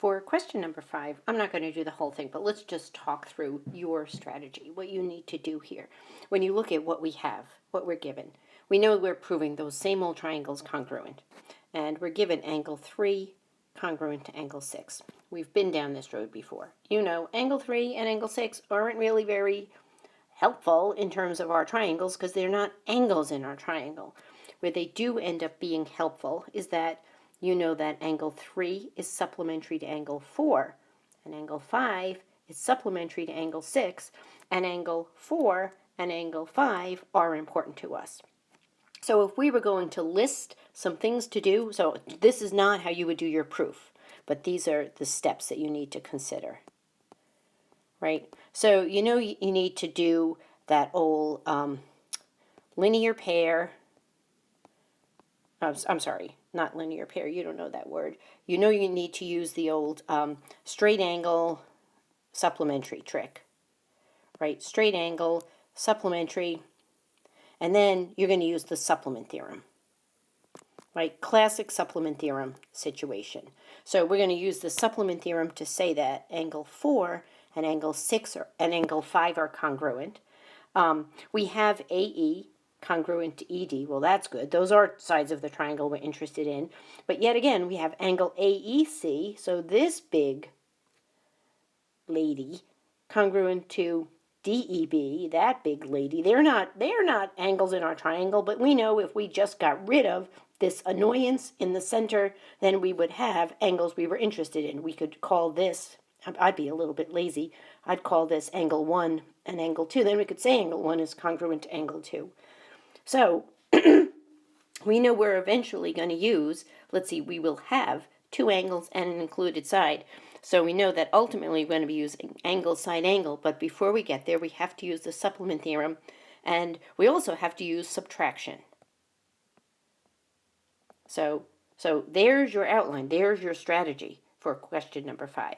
For question number 5, I'm not going to do the whole thing, but let's just talk through your strategy, what you need to do here. When you look at what we have, what we're given, we know we're proving those same old triangles congruent. And we're given angle 3 congruent to angle 6. We've been down this road before. You know, angle 3 and angle 6 aren't really very helpful in terms of our triangles because they're not angles in our triangle. Where they do end up being helpful is that you know that angle 3 is supplementary to angle 4, and angle 5 is supplementary to angle 6, and angle 4 and angle 5 are important to us. So if we were going to list some things to do, so this is not how you would do your proof, but these are the steps that you need to consider, right? So you know you need to do that old linear pair. I'm sorry, not linear pair. You don't know that word. You know you need to use the old straight angle supplementary trick, right? Straight angle, supplementary, and then you're going to use the supplement theorem, right? Classic supplement theorem situation. So we're going to use the supplement theorem to say that angle 4 and angle 6 and angle 5 are congruent. We have AE congruent to ED. Well, that's good. Those are sides of the triangle we're interested in. But yet again, we have angle AEC, so this big lady, congruent to DEB, that big lady. They're not angles in our triangle, but we know if we just got rid of this annoyance in the center, then we would have angles we were interested in. We could call this, I'd be a little bit lazy, I'd call this angle 1 and angle 2. Then we could say angle 1 is congruent to angle 2. So we know we're eventually going to use, let's see, we will have 2 angles and an included side. So we know that ultimately we're going to be using angle, side, angle, but before we get there, we have to use the supplement theorem, and we also have to use subtraction. So there's your outline, there's your strategy for question number 5.